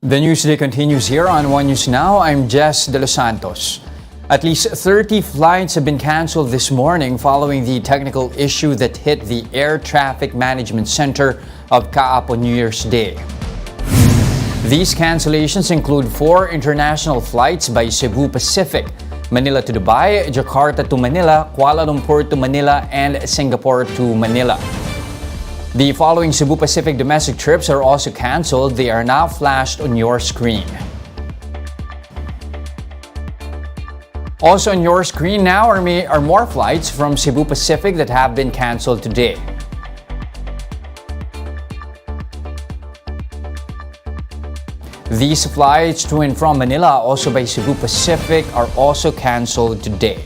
The Newsday continues here on One News Now. I'm Jess De Los Santos. At least 30 flights have been canceled this morning following the technical issue that hit the Air Traffic Management Center of Kaap on New Year's Day. These cancellations include 4 international flights by Cebu Pacific, Manila to Dubai, Jakarta to Manila, Kuala Lumpur to Manila, and Singapore to Manila. The following Cebu Pacific domestic trips are also canceled. They are now flashed on your screen. Also on your screen now are more flights from Cebu Pacific that have been canceled today. These flights to and from Manila, also by Cebu Pacific, are also canceled today.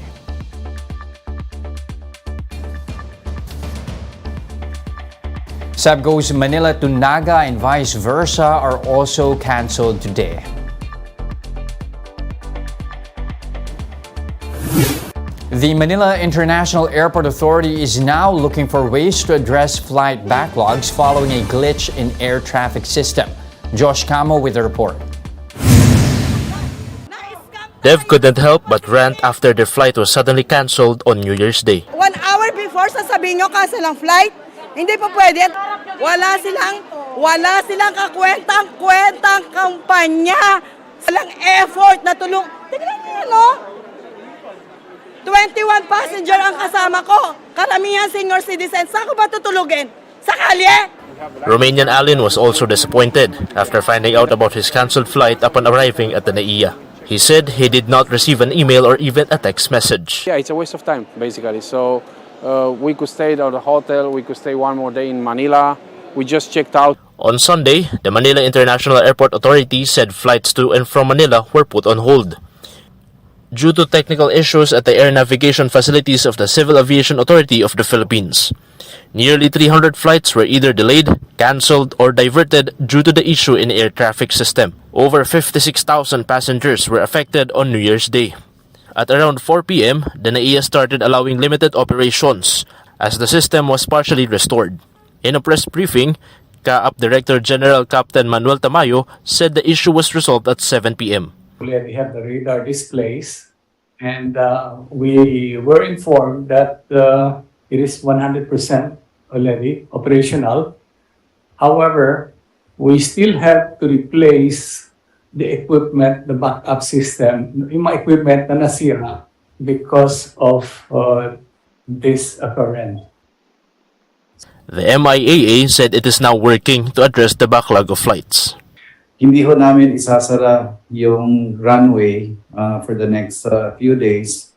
Sabgo's Manila to Naga and vice versa are also canceled today. The Manila International Airport Authority is now looking for ways to address flight backlogs following a glitch in air traffic system. Josh Camo with the report. Dev couldn't help but rant after their flight was suddenly cancelled on New Year's Day. 1 hour before sasabihin nyo cancel ang flight, hindi po pwede. Wala silang kakwentang kampanya. Walang effort na tulong. Tignan nyo, no? 21 passenger ang kasama ko. Karamihan senior citizens. Saan ko ba tutulugin? Sa kalye? Romanian Alin was also disappointed after finding out about his cancelled flight upon arriving at the NAIA. He said he did not receive an email or even a text message. Yeah, it's a waste of time, basically. So we could stay at the hotel, we could stay one more day in Manila. We just checked out. On Sunday, the Manila International Airport Authority said flights to and from Manila were put on hold. Due to technical issues at the air navigation facilities of the Civil Aviation Authority of the Philippines, nearly 300 flights were either delayed, cancelled, or diverted due to the issue in the air traffic system. Over 56,000 passengers were affected on New Year's Day. At around 4 p.m., the NAIA started allowing limited operations as the system was partially restored. In a press briefing, Kaap Director General Captain Manuel Tamayo said the issue was resolved at 7 p.m. We have the radar displays, and we were informed that it is 100% already operational. However, we still have to replace the equipment, the backup system, yung mga equipment na nasira because of this occurrence. The MIAA said it is now working to address the backlog of flights. Hindi ho namin isasara yung runway for the next few days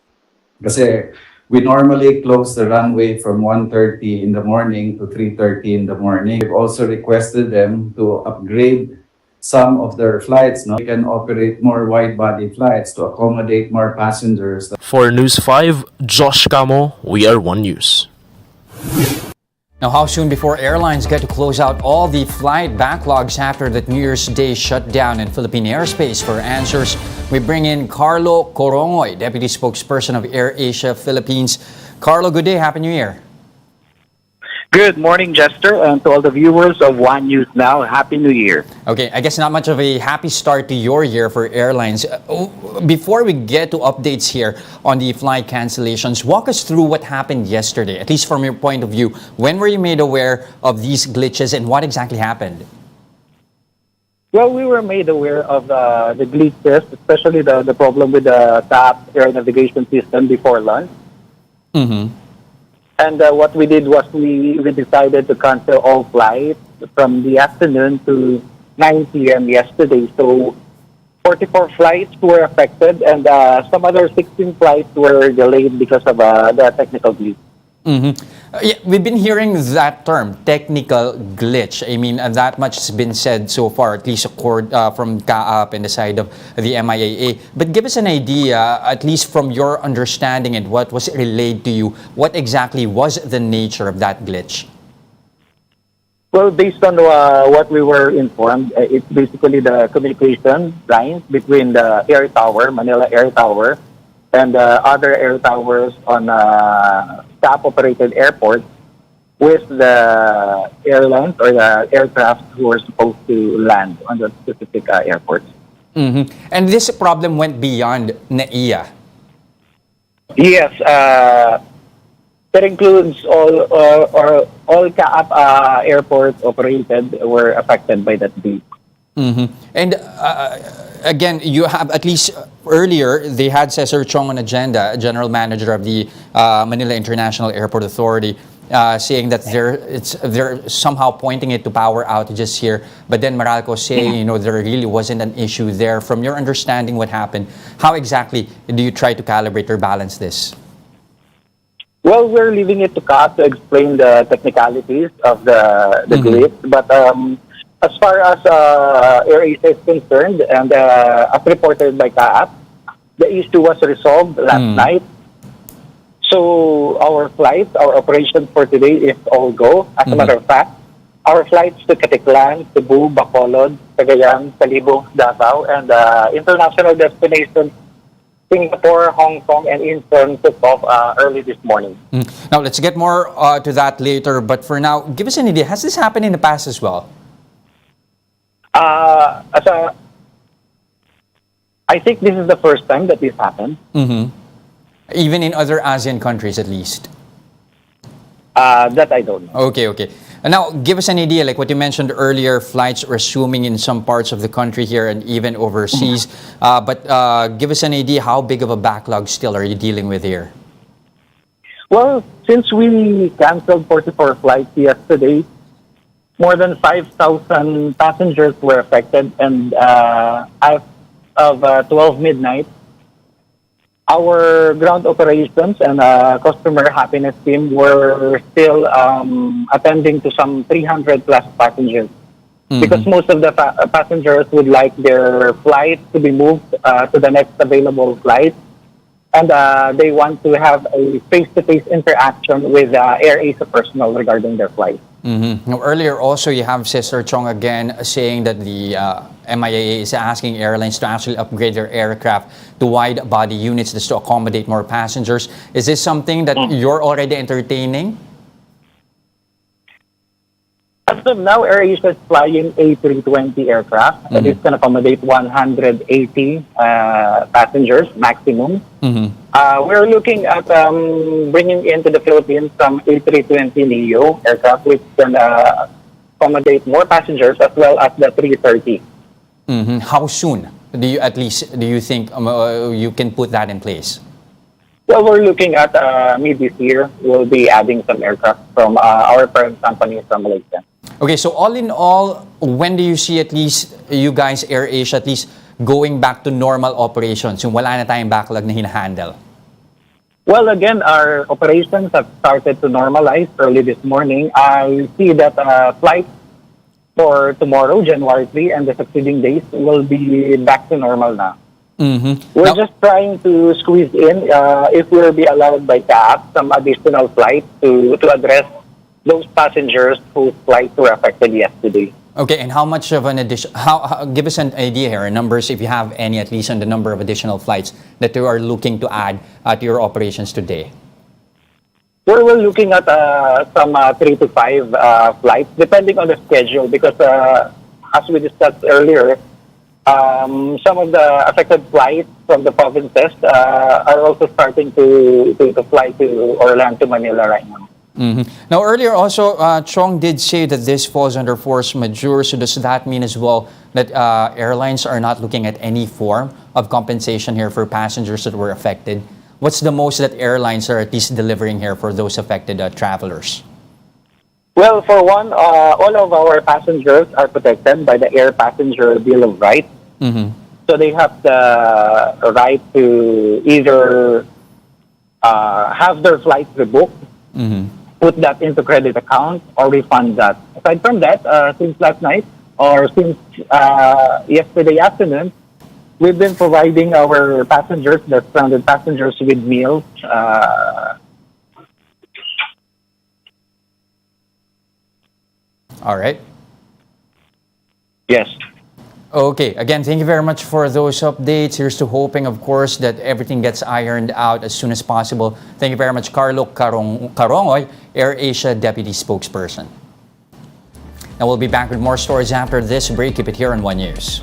kasi we normally close the runway from 1:30 in the morning to 3:30 in the morning. We've also requested them to upgrade some of their flights. No? We can operate more wide-body flights to accommodate more passengers. For News 5, Josh Camo, we are One News. Now, how soon before airlines get to close out all the flight backlogs after that New Year's Day shutdown in Philippine airspace? For answers, we bring in Carlo Corongoy, Deputy Spokesperson of AirAsia Philippines. Carlo, good day. Happy New Year. Good morning, Jester, and to all the viewers of One News Now, Happy New Year. Okay, I guess not much of a happy start to your year for airlines. Before we get to updates here on the flight cancellations, walk us through what happened yesterday, at least from your point of view. When were you made aware of these glitches and what exactly happened? Well, we were made aware of the glitches, especially the problem with the TAP air navigation system before lunch. Mm-hmm. And what we did was we decided to cancel all flights from the afternoon to 9 p.m. yesterday. So 44 flights were affected and some other 16 flights were delayed because of the technical glitch. Mm-hmm. Yeah, we've been hearing that term, technical glitch. I mean, that much has been said so far, at least from Kaap and the side of the MIAA. But give us an idea, at least from your understanding and what was relayed to you, what exactly was the nature of that glitch? Well, based on what we were informed, it's basically the communication lines between the air tower, Manila Air Tower, and other air towers on staff-operated airports with the airlines or the aircraft who were supposed to land on the specific airports. And this problem went beyond NAIA. Yes, that includes all CAAP airports operated were affected by that breach. And again, you have at least earlier they had Cesar Chong on agenda, general manager of the Manila International Airport Authority, saying that they're somehow pointing it to power outages here. But then Meralco saying, there really wasn't an issue there. From your understanding, what happened? How exactly do you try to calibrate or balance this? Well, we're leaving it to CAAP to explain the technicalities of the glitch. But as far as AirAsia is concerned, and as reported by CAAP, the issue was resolved last night. So our flights, our operations for today is all go. As a matter of fact, our flights to Caticlan, Cebu, Bacolod, Cagayan, Talibong, Davao, and international destinations, Singapore, Hong Kong, and Incheon took off early this morning. Now, let's get more to that later. But for now, give us an idea. Has this happened in the past as well? I think this is the first time that this happened. Even in other ASEAN countries, at least? That I don't know. Okay. And now, give us an idea, like what you mentioned earlier, flights resuming in some parts of the country here and even overseas. But give us an idea, how big of a backlog still are you dealing with here? Well, since we canceled 44 flights yesterday, more than 5,000 passengers were affected. And as of 12 midnight, our ground operations and customer happiness team were still attending to some 300 plus passengers. Because most of the passengers would like their flight to be moved to the next available flight. And they want to have a face-to-face interaction with AirAsia personnel regarding their flight. Now, earlier also, you have Cesar Chong again saying that the MIAA is asking airlines to actually upgrade their aircraft to wide-body units just to accommodate more passengers. Is this something that you're already entertaining? As of now, AirAsia is flying A320 aircraft that is can accommodate 180 passengers maximum. We're looking at bringing into the Philippines some A320neo aircraft which can accommodate more passengers as well as the 330. How soon do you think you can put that in place? Well, we're looking at mid this year. We'll be adding some aircraft from our parent company from Malaysia. Okay, so all in all, when do you see at least you guys, AirAsia, at least going back to normal operations? Yung wala na tayong backlog na hinahandle? Well, again, our operations have started to normalize early this morning. I see that flights for tomorrow, January 3, and the succeeding days will be back to normal now. We're just trying to squeeze in, if we'll be allowed by CAAP, some additional flights to address those passengers whose flights were affected yesterday. Okay, and how much of an addition? Give us an idea here, numbers, if you have any, at least on the number of additional flights that you are looking to add to your operations today. We're looking at some 3 to 5 flights, depending on the schedule, because as we discussed earlier, some of the affected flights from the provinces are also starting to fly to Orlando, Manila right now. Now, earlier also, Chong did say that this falls under force majeure. So does that mean as well that airlines are not looking at any form of compensation here for passengers that were affected? What's the most that airlines are at least delivering here for those affected travelers? Well, for one, all of our passengers are protected by the Air Passenger Bill of Rights. So they have the right to either have their flights rebooked, put that into credit account, or refund that. Aside from that, since last night or since yesterday afternoon, we've been providing our passengers, the stranded passengers, with meals. All right. Yes. Okay, again, thank you very much for those updates. Here's to hoping, of course, that everything gets ironed out as soon as possible. Thank you very much, Carlo Carongoy, AirAsia deputy spokesperson. Now we'll be back with more stories after this break. Keep it here on One News.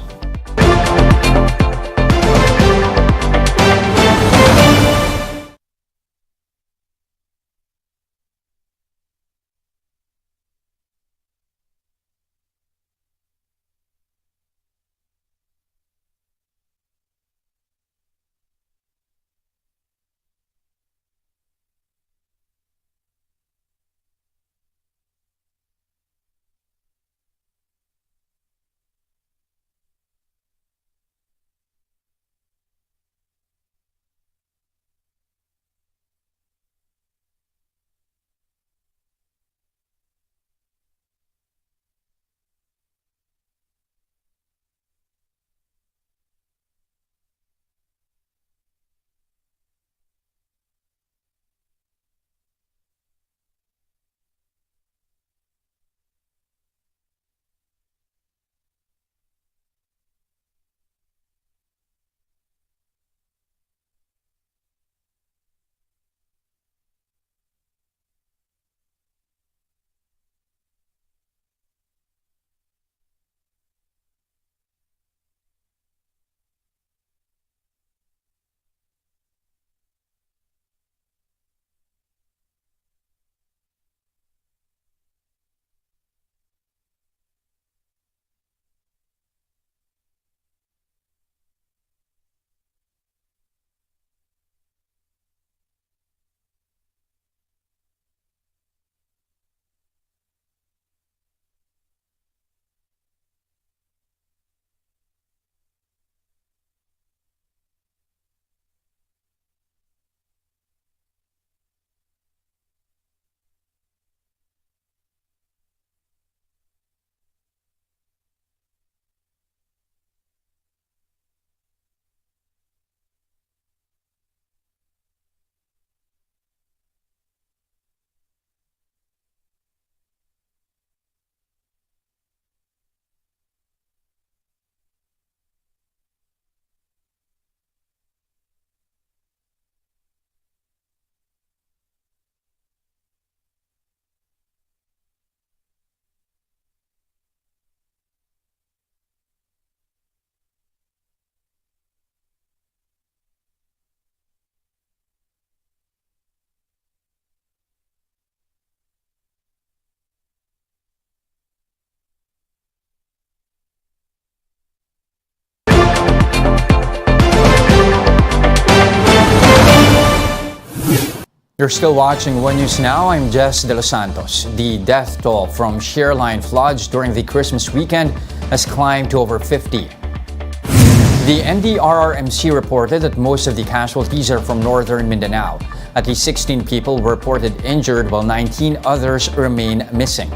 You're still watching One News Now. I'm Jess De Los Santos. The death toll from shear line floods during the Christmas weekend has climbed to over 50. The NDRRMC reported that most of the casualties are from northern Mindanao. At least 16 people were reported injured while 19 others remain missing.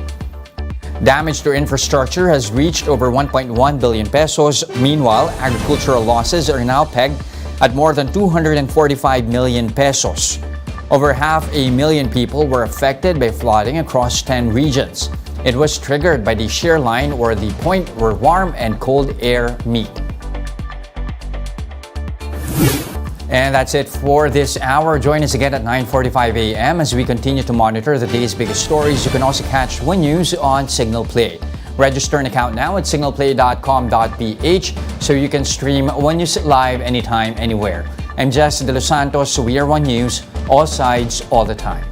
Damage to infrastructure has reached over 1.1 billion pesos. Meanwhile, agricultural losses are now pegged at more than 245 million pesos. Over 500,000 people were affected by flooding across 10 regions. It was triggered by the shear line, or the point where warm and cold air meet. And that's it for this hour. Join us again at 9:45 a.m. as we continue to monitor the day's biggest stories. You can also catch One News on Signal Play. Register an account now at signalplay.com.ph so you can stream One News live anytime, anywhere. I'm Jess De Los Santos. We are One News, all sides, all the time.